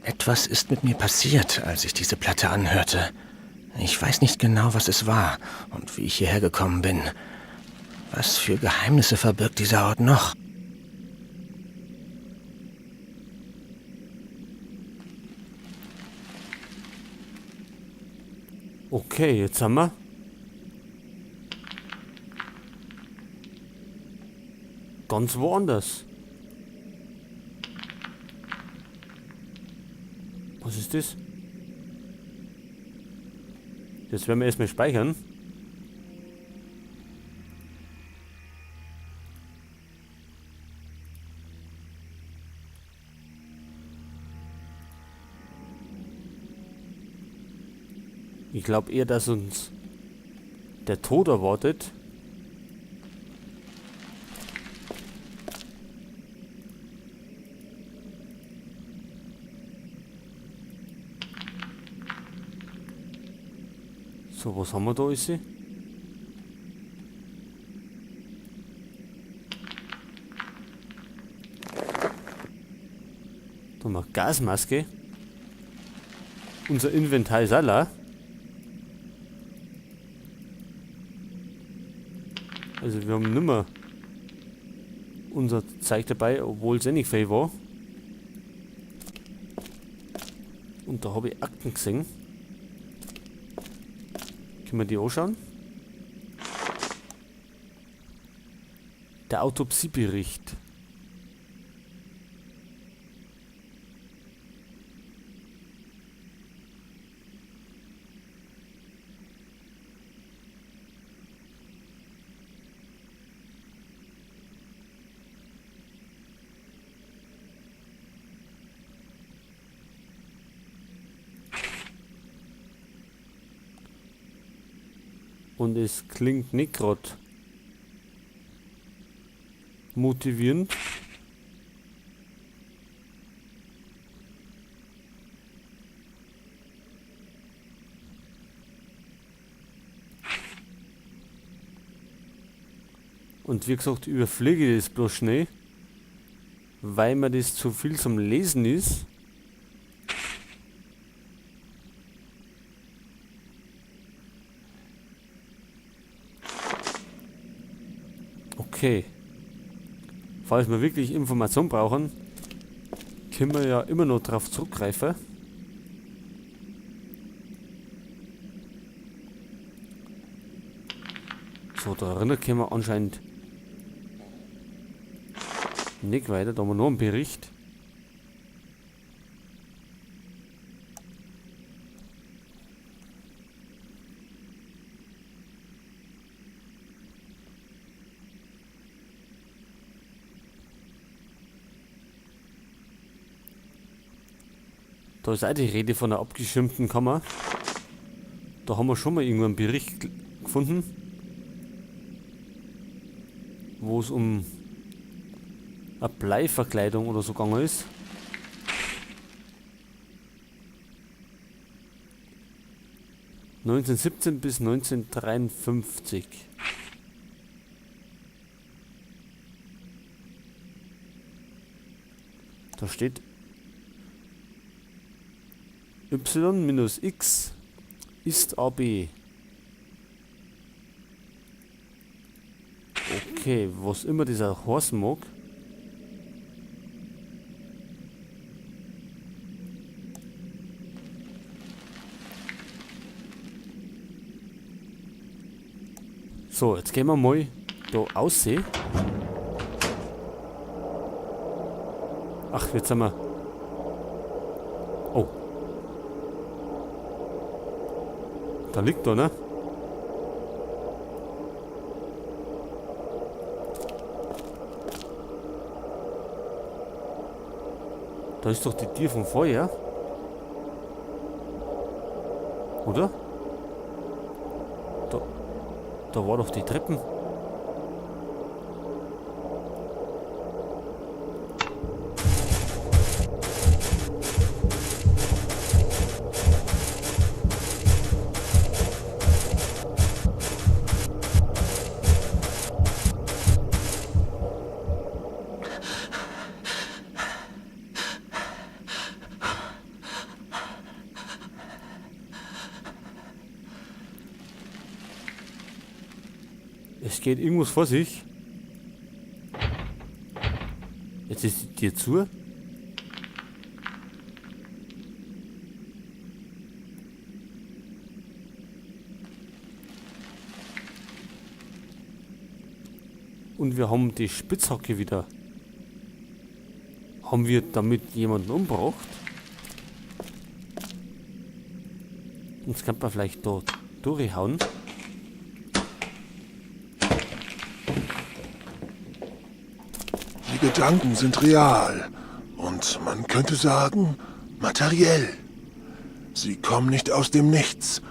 Etwas ist mit mir passiert, als ich diese Platte anhörte. Ich weiß nicht genau, was es war und wie ich hierher gekommen bin. Was für Geheimnisse verbirgt dieser Ort noch? Okay, jetzt haben wir ganz woanders. Was ist das? Jetzt werden wir erstmal speichern. Ich glaube eher, dass uns der Tod erwartet. So, was haben wir da alles? Da haben wir Gasmaske. Unser Inventar ist alle. Also wir haben nimmer unser Zeug dabei, obwohl es eh nicht viel war. Und da habe ich Akten gesehen. Können wir die anschauen? Der Autopsiebericht. Und es klingt nicht gerade motivierend. Und wie gesagt, überfliege ich das bloß schnell, weil mir das zu viel zum Lesen ist. Okay. Falls wir wirklich Informationen brauchen, können wir ja immer noch darauf zurückgreifen. So, da drinnen können wir anscheinend nicht weiter. Da haben wir noch einen Bericht. Da ist auch die Rede von einer abgeschirmten Kammer. Da haben wir schon mal irgendwo einen Bericht gefunden, wo es um eine Bleiverkleidung oder so gegangen ist. (1917 bis 1953). Da steht Y-X ist AB. Okay, was immer dieser heißen mag. So, jetzt gehen wir mal da aussehen. Ach, jetzt haben wir... Oh. Da liegt da, ne? Da ist doch die Tür vom Feuer. Oder? Da war doch die Treppen. Es geht irgendwas vor sich. Jetzt ist die Tür zu. Und wir haben die Spitzhacke wieder. Haben wir damit jemanden umgebracht? Uns kann man vielleicht da durchhauen. Die Gedanken sind real und man könnte sagen, materiell. Sie kommen nicht aus dem Nichts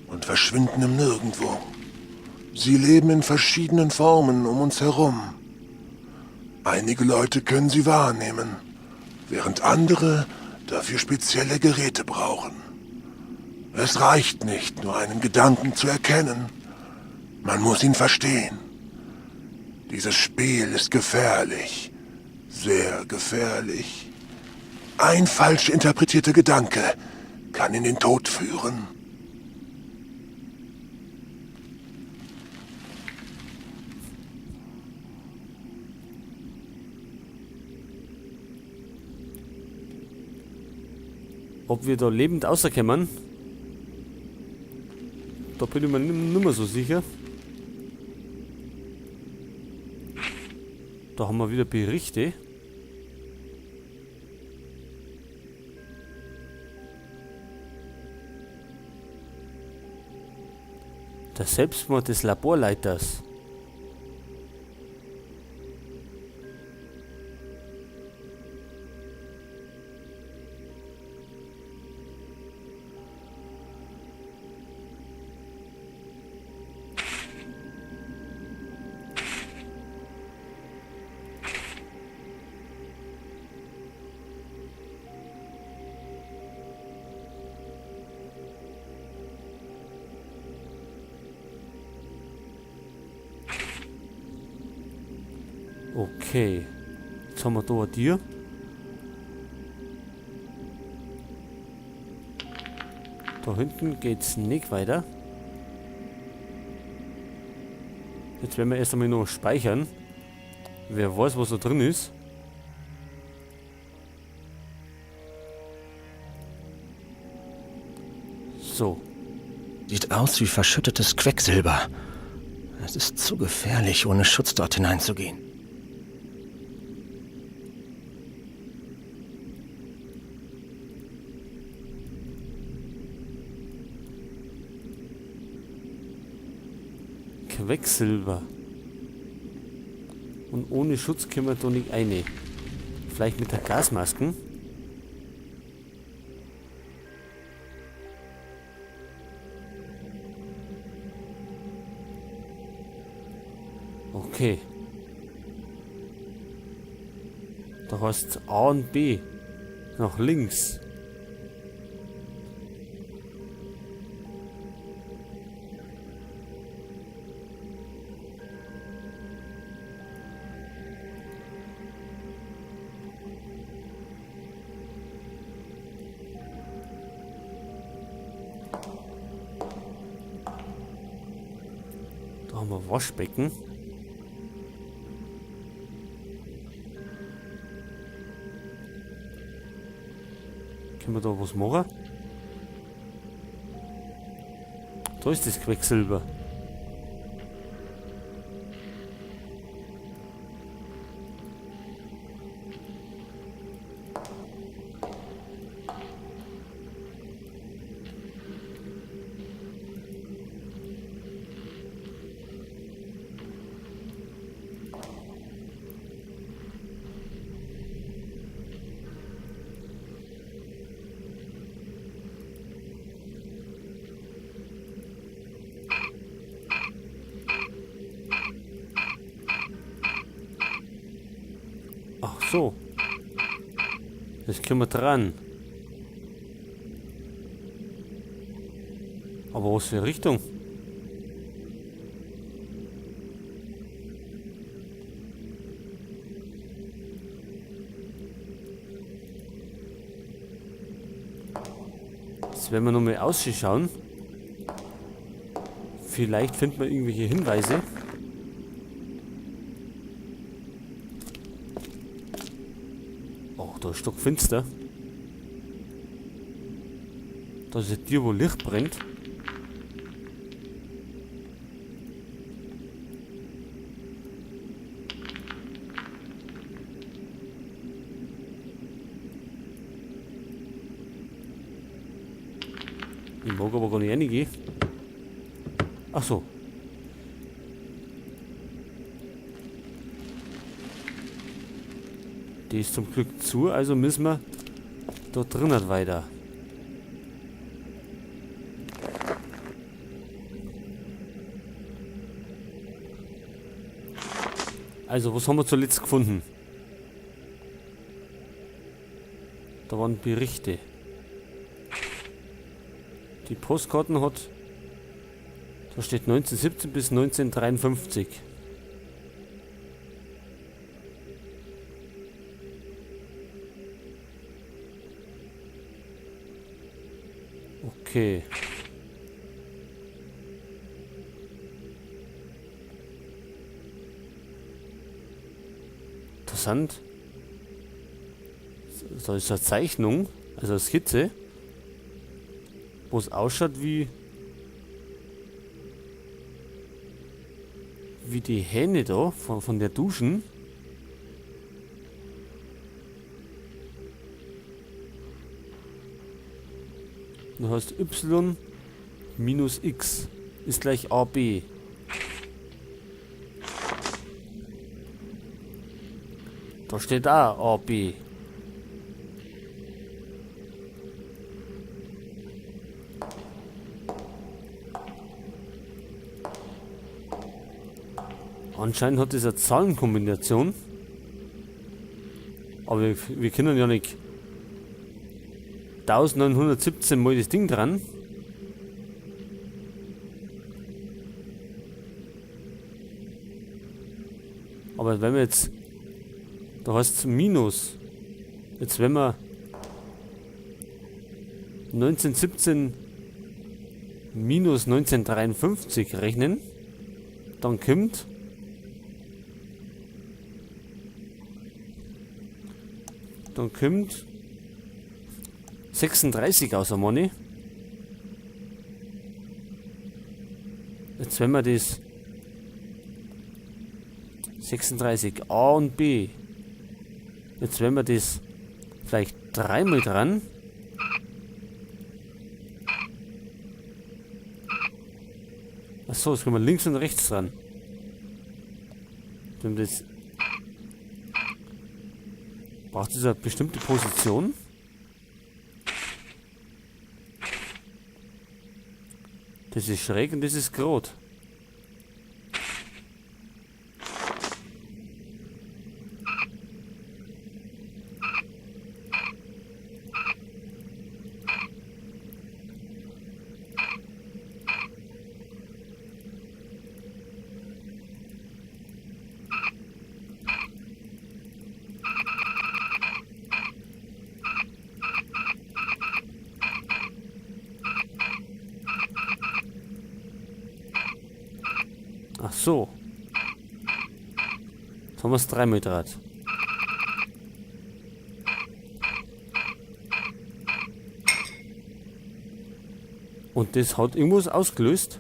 und verschwinden im Nirgendwo. Sie leben in verschiedenen Formen um uns herum. Einige Leute können sie wahrnehmen, während andere dafür spezielle Geräte brauchen. Es reicht nicht, nur einen Gedanken zu erkennen. Man muss ihn verstehen. Dieses Spiel ist gefährlich. Sehr gefährlich. Ein falsch interpretierter Gedanke kann in den Tod führen. Ob wir da lebend rauskommen? Da bin ich mir nicht mehr so sicher. Da haben wir wieder Berichte. Der Selbstmord des Laborleiters. Okay. Jetzt haben wir da ein Tier. Da hinten geht's nicht weiter. Jetzt werden wir erst einmal noch speichern. Wer weiß, was da drin ist. So. Sieht aus wie verschüttetes Quecksilber. Es ist zu gefährlich, ohne Schutz dort hineinzugehen. Quecksilber. Und ohne Schutz können wir da nicht rein. Vielleicht mit der Gasmasken. Okay. Da heißt A und B. Nach links. Da haben wir Waschbecken. Können wir da was machen? Da ist das Quecksilber. Ach so. Das können wir dran. Aber was für eine Richtung? Jetzt werden wir nochmal ausschauen. Vielleicht finden wir irgendwelche Hinweise. da ist doch finster. Da ist ein Tier, wo Licht brennt. Ich mag aber gar nicht reingehen. Ach so. Die ist zum Glück zu, also müssen wir da drinnen weiter. Also, was haben wir zuletzt gefunden? Da waren Berichte. Die Postkarten hat... Da steht 1917 bis 1953. Okay. Interessant. So ist eine Zeichnung, also eine Skizze, wo es ausschaut wie die Hähne da von der Duschen. Du hast y minus x ist gleich AB. Da steht auch AB. Anscheinend hat es eine Zahlenkombination. Aber wir können ja nicht 1917 mal das Ding dran. Aber wenn wir jetzt... Da heißt es Minus. Jetzt wenn wir 1917 minus 1953 rechnen, dann kommt... Dann kommt 36 aus der Money. Jetzt wenn wir das 36 A und B. Jetzt wenn wir das vielleicht dreimal dran. Achso, jetzt können wir links und rechts dran. Wenn wir das braucht es eine bestimmte Position. Das ist schräg und das ist gerade. Ach so. Jetzt haben wir es dreimal gedreht. Und das hat irgendwas ausgelöst.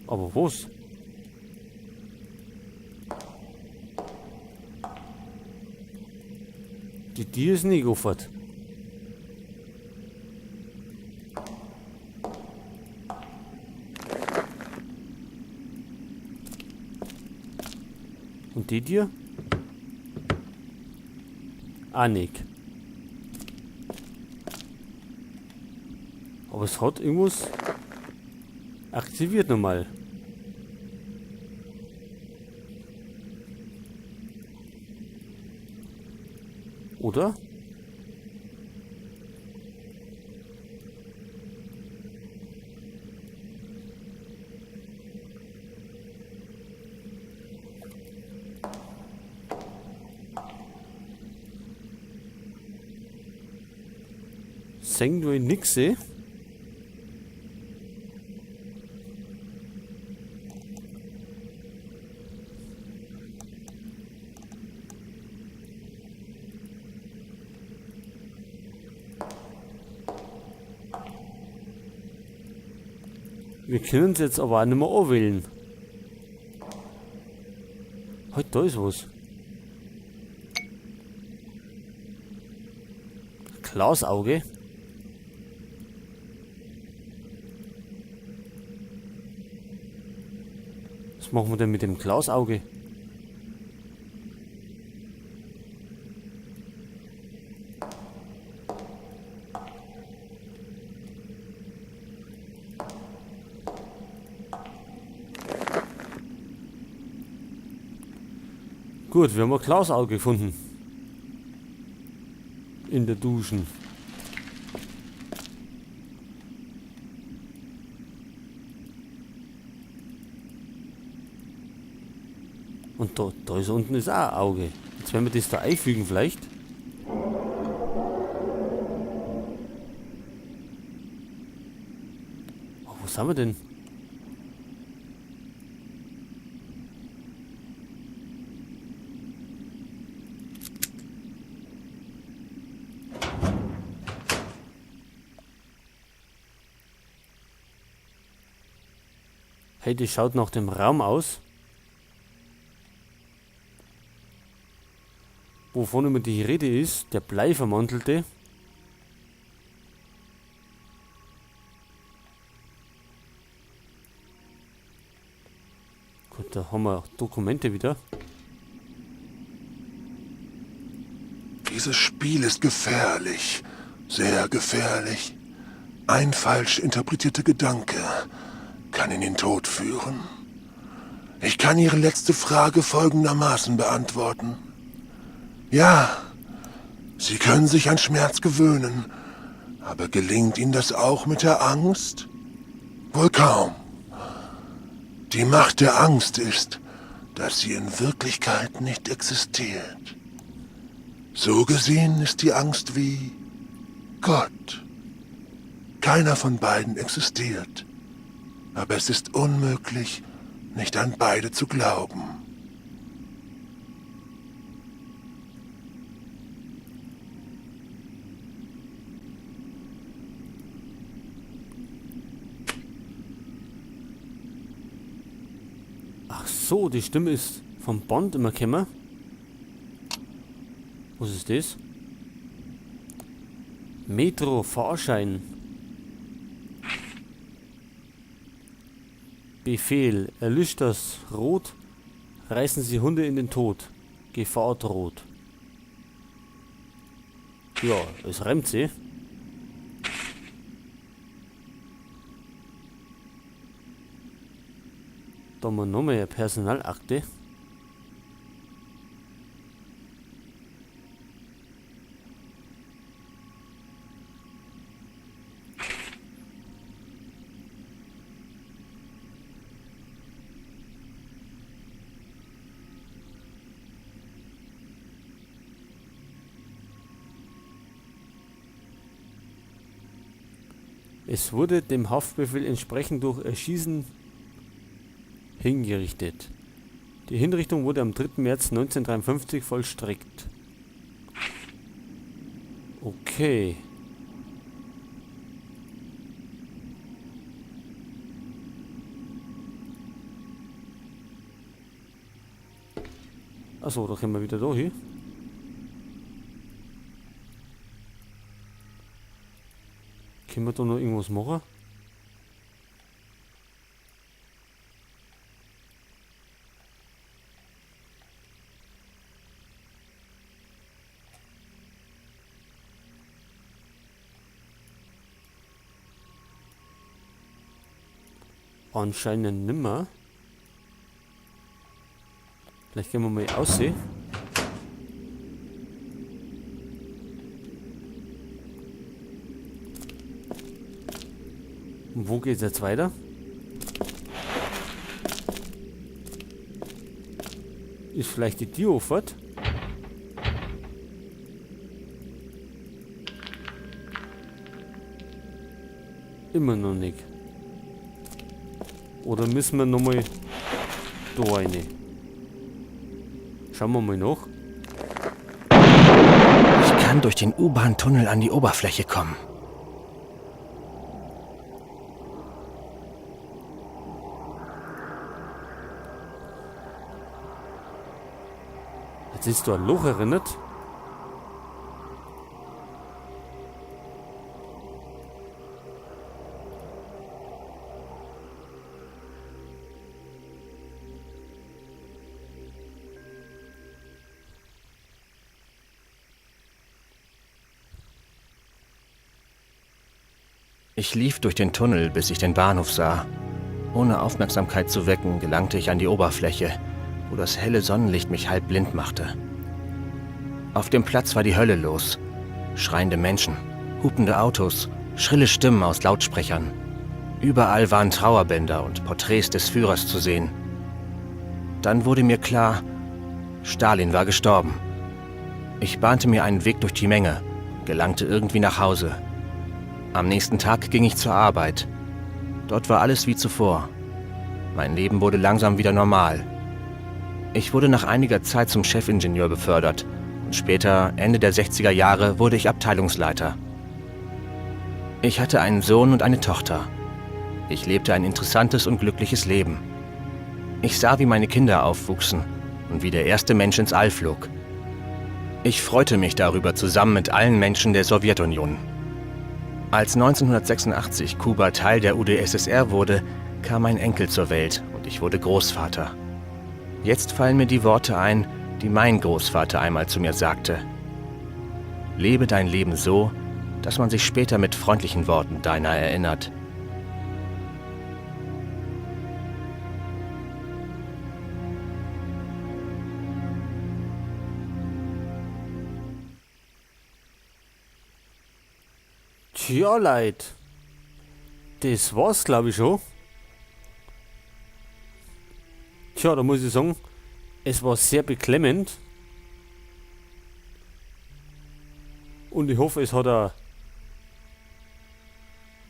Aber was? Die Tür ist nicht geöffnet. Und die Tür? Auch nicht. Aber es hat irgendwas aktiviert nochmal. Oder? Sehen wir nix sehen. Wir können es jetzt aber auch nicht mehr anwählen. Halt, da ist was. Glasauge. Was machen wir denn mit dem Glasauge? Gut, wir haben ein Glasauge gefunden. In der Duschen. Und da ist unten ist auch ein Auge. Jetzt werden wir das da einfügen vielleicht. Oh, wo sind wir denn? Hey, das schaut nach dem Raum aus. Wovon immer die Rede ist, der Bleivermantelte. Gut, da haben wir Dokumente wieder. Dieses Spiel ist gefährlich. Sehr gefährlich. Ein falsch interpretierter Gedanke kann in den Tod führen. Ich kann Ihre letzte Frage folgendermaßen beantworten. Ja, Sie können sich an Schmerz gewöhnen, aber gelingt Ihnen das auch mit der Angst? Wohl kaum. Die Macht der Angst ist, dass sie in Wirklichkeit nicht existiert. So gesehen ist die Angst wie Gott. Keiner von beiden existiert, aber es ist unmöglich, nicht an beide zu glauben. Ach so, die Stimme ist vom Bond immer gekommen. Was ist das? Metro-Fahrschein. Befehl. Erlischt das Rot. Reißen Sie Hunde in den Tod. Gefahr droht. Ja, es reimt sie. Da haben wir nochmal eine Personalakte. Es wurde dem Haftbefehl entsprechend durch Erschießen hingerichtet. Die Hinrichtung wurde am 3. März 1953 vollstreckt. Okay. Achso, da können wir wieder da hin. Können wir da noch irgendwas machen? Anscheinend nimmer. Vielleicht gehen wir mal aussehen. Und wo geht's jetzt weiter? Ist vielleicht die Tür fort? Immer noch nicht. Oder müssen wir nochmal da rein? Schauen wir mal nach. Ich kann durch den U-Bahn-Tunnel an die Oberfläche kommen. Jetzt ist da ein Loch erinnert. Ich lief durch den Tunnel, bis ich den Bahnhof sah. Ohne Aufmerksamkeit zu wecken, gelangte ich an die Oberfläche, wo das helle Sonnenlicht mich halb blind machte. Auf dem Platz war die Hölle los. Schreiende Menschen, hupende Autos, schrille Stimmen aus Lautsprechern. Überall waren Trauerbänder und Porträts des Führers zu sehen. Dann wurde mir klar, Stalin war gestorben. Ich bahnte mir einen Weg durch die Menge, gelangte irgendwie nach Hause. Am nächsten Tag ging ich zur Arbeit. Dort war alles wie zuvor. Mein Leben wurde langsam wieder normal. Ich wurde nach einiger Zeit zum Chefingenieur befördert und später, Ende der 60er Jahre, wurde ich Abteilungsleiter. Ich hatte einen Sohn und eine Tochter. Ich lebte ein interessantes und glückliches Leben. Ich sah, wie meine Kinder aufwuchsen und wie der erste Mensch ins All flog. Ich freute mich darüber zusammen mit allen Menschen der Sowjetunion. Als 1986 Kuba Teil der UdSSR wurde, kam ein Enkel zur Welt und ich wurde Großvater. Jetzt fallen mir die Worte ein, die mein Großvater einmal zu mir sagte. Lebe dein Leben so, dass man sich später mit freundlichen Worten deiner erinnert. Tja, Leute. Das war's, glaube ich, schon. Tja, da muss ich sagen, es war sehr beklemmend. Und ich hoffe, es hat auch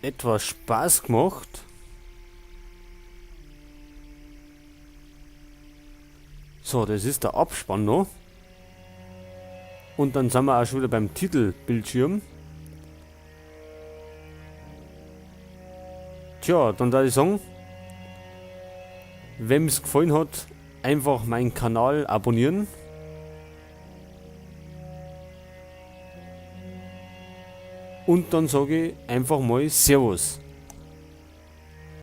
etwas Spaß gemacht. So, das ist der Abspann noch. Und dann sind wir auch schon wieder beim Titelbildschirm. Tja, dann würde ich sagen, wem es gefallen hat, einfach meinen Kanal abonnieren. Und dann sage ich einfach mal Servus.